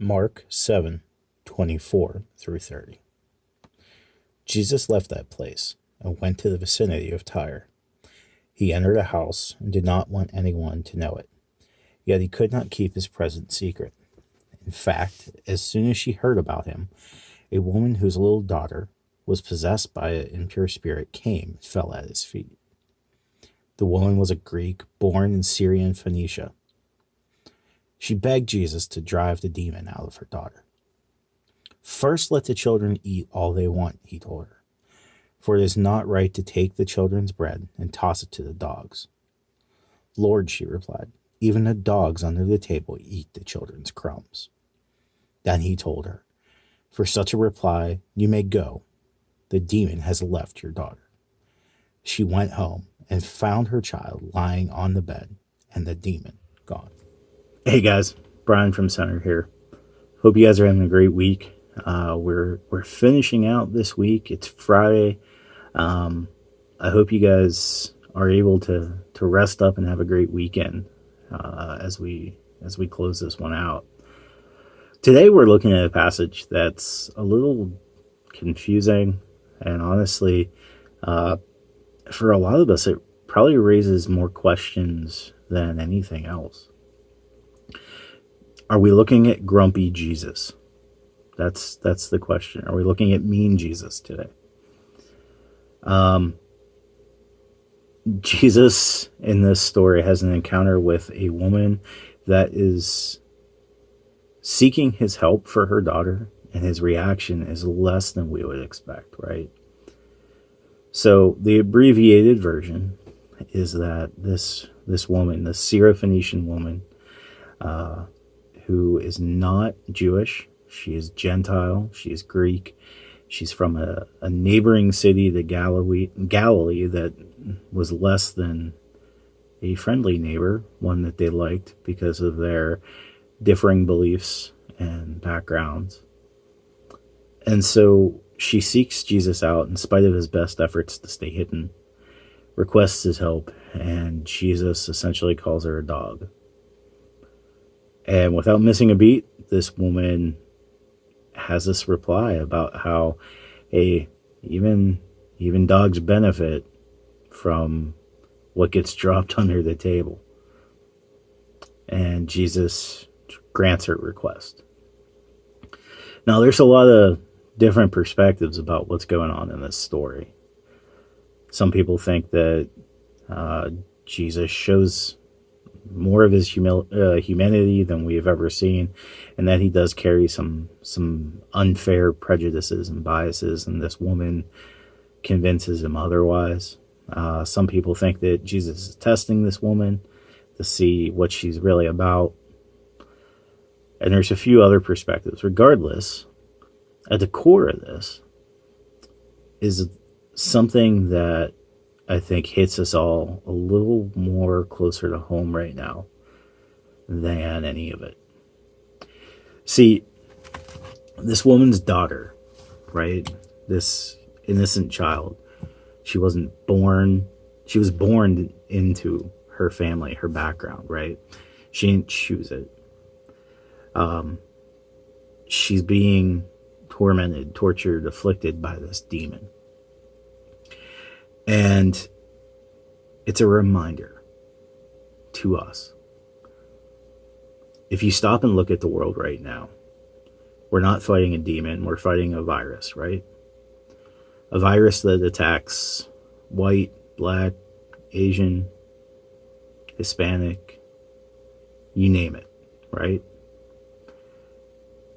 Mark 7:24 through 30. Jesus left that place and went to the vicinity of Tyre. He entered a house and did not want anyone to know it. Yet he could not keep his presence secret. In fact, as soon as she heard about him, a woman whose little daughter was possessed by an impure spirit came and fell at his feet. The woman was a Greek born in Syrian Phoenicia. She begged Jesus to drive the demon out of her daughter. "First let the children eat all they want," he told her, "for it is not right to take the children's bread and toss it to the dogs." "Lord," she replied, "even the dogs under the table eat the children's crumbs." Then he told her, "For such a reply you may go. The demon has left your daughter." She went home and found her child lying on the bed and the demon gone. Hey guys, Brian from Center here. Hope you guys are having a great week. We're finishing out this week. It's Friday. I hope you guys are able to rest up and have a great weekend as we close this one out. Today we're looking at a passage that's a little confusing, and honestly, for a lot of us, it probably raises more questions than anything else. Are we looking at grumpy Jesus? That's the question. Are we looking at mean Jesus today? Jesus in this story has an encounter with a woman that is seeking his help for her daughter, and his reaction is less than we would expect, right? So the abbreviated version is that this woman, the Syrophoenician woman, who is not Jewish, she is Gentile, she is Greek, she's from a neighboring city, the Galilee, that was less than a friendly neighbor, one that they liked because of their differing beliefs and backgrounds. And so she seeks Jesus out in spite of his best efforts to stay hidden, requests his help, and Jesus essentially calls her a dog. And without missing a beat, this woman has this reply about how even dogs benefit from what gets dropped under the table. And Jesus grants her request. Now, there's a lot of different perspectives about what's going on in this story. Some people think that Jesus shows more of his humanity than we've ever seen, and that he does carry some unfair prejudices and biases, and this woman convinces him otherwise. Some people think that Jesus is testing this woman to see what she's really about, and there's a few other perspectives. Regardless, at the core of this is something that I think hits us all a little more closer to home right now than any of it. See, this woman's daughter, right? This innocent child, she was born into her family, her background, right? She didn't choose it. She's being tormented, tortured, afflicted by this demon. And it's a reminder to us. If you stop and look at the world right now, we're not fighting a demon, we're fighting a virus, right? A virus that attacks white, black, Asian, Hispanic, you name it, right?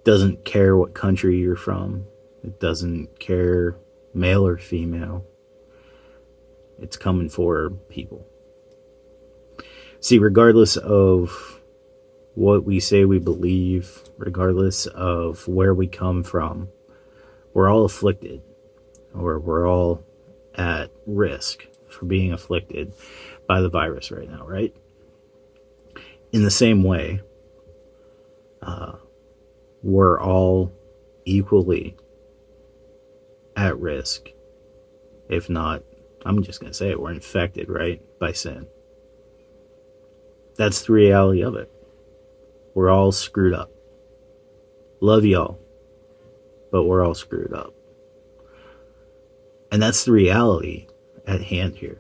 Doesn't care what country you're from. It doesn't care male or female. It's coming for people. See, regardless of what we say we believe, regardless of where we come from, we're all afflicted, or we're all at risk for being afflicted by the virus right now, right? In the same way, we're all equally at risk, if not, I'm just going to say it, we're infected, right, by sin. That's the reality of it. We're all screwed up. Love y'all, but we're all screwed up. And that's the reality at hand here.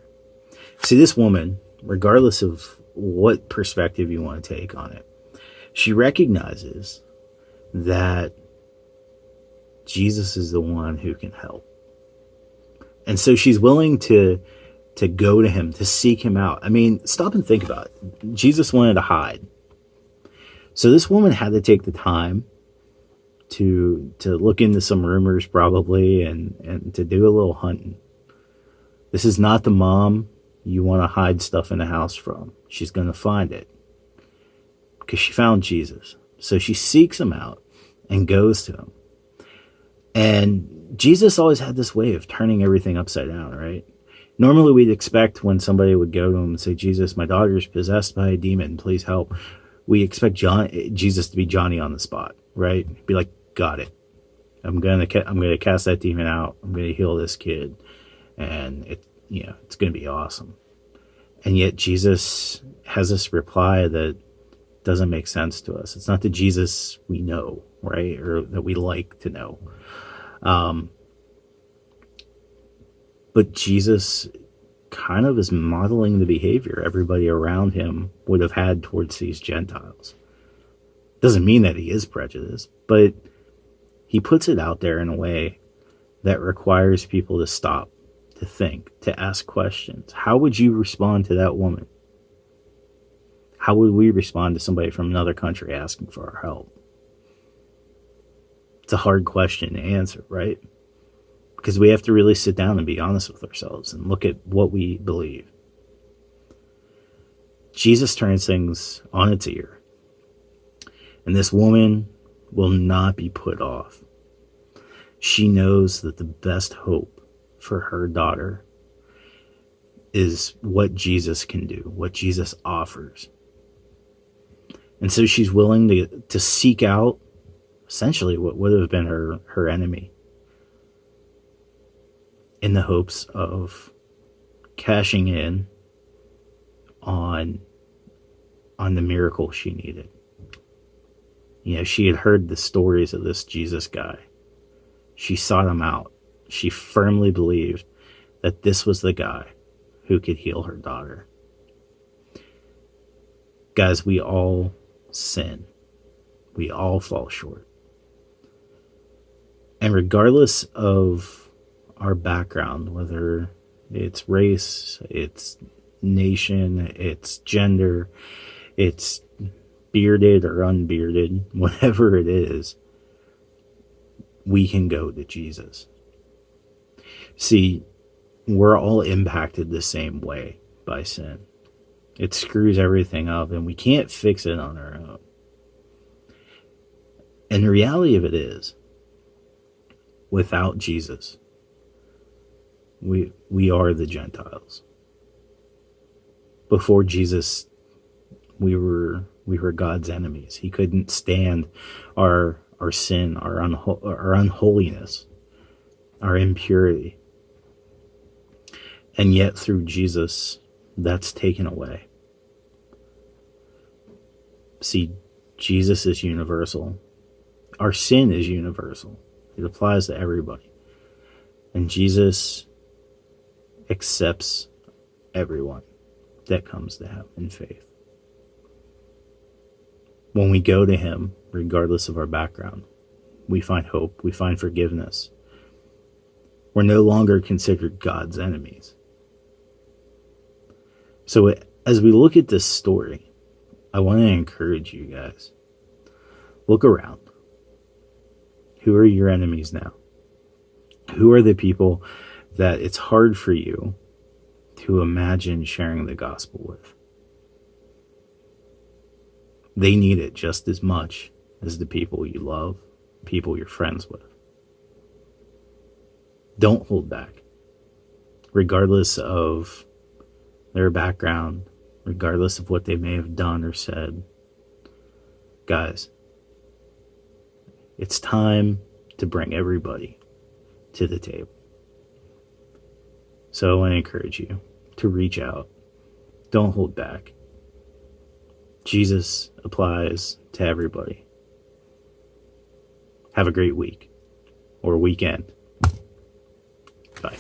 See, this woman, regardless of what perspective you want to take on it, she recognizes that Jesus is the one who can help. And so she's willing to go to him, to seek him out. I mean, stop and think about it. Jesus wanted to hide. So this woman had to take the time to look into some rumors probably and to do a little hunting. This is not the mom you want to hide stuff in the house from. She's going to find it because she found Jesus. So she seeks him out and goes to him. And Jesus always had this way of turning everything upside down, right? Normally we'd expect when somebody would go to him and say, Jesus, my daughter's possessed by a demon, please help. We expect Jesus to be Johnny on the spot, right? Be like, got it. I'm gonna cast that demon out. I'm gonna heal this kid, and it's gonna be awesome. And yet Jesus has this reply that doesn't make sense to us. It's not the Jesus we know, right, or that we like to know. But Jesus kind of is modeling the behavior everybody around him would have had towards these Gentiles. Doesn't mean that he is prejudiced, but he puts it out there in a way that requires people to stop, to think, to ask questions. How would you respond to that woman? How would we respond to somebody from another country asking for our help? It's a hard question to answer, right? Because we have to really sit down and be honest with ourselves and look at what we believe. Jesus turns things on its ear. And this woman will not be put off. She knows that the best hope for her daughter is what Jesus can do, what Jesus offers. And so she's willing to seek out essentially what would have been her enemy in the hopes of cashing in on the miracle she needed. She had heard the stories of this Jesus guy. She sought him out. She firmly believed that this was the guy who could heal her daughter. Guys, we all sin. We all fall short. And regardless of our background, whether it's race, it's nation, it's gender, it's bearded or unbearded, whatever it is, we can go to Jesus. See, we're all impacted the same way by sin. It screws everything up, and we can't fix it on our own. And the reality of it is, without Jesus, we are the Gentiles. Before Jesus, we were God's enemies. He couldn't stand our sin, our unholiness, our impurity. And yet through Jesus, that's taken away. See, Jesus is universal. Our sin is universal. It applies to everybody. And Jesus accepts everyone that comes to him in faith. When we go to him, regardless of our background, we find hope, we find forgiveness. We're no longer considered God's enemies. So as we look at this story, I want to encourage you guys. Look around. Who are your enemies now? Who are the people that it's hard for you to imagine sharing the gospel with? They need it just as much as the people you love, people you're friends with. Don't hold back. Regardless of their background, regardless of what they may have done or said. Guys, it's time to bring everybody to the table. So I want to encourage you to reach out. Don't hold back. Jesus applies to everybody. Have a great week or weekend. Bye.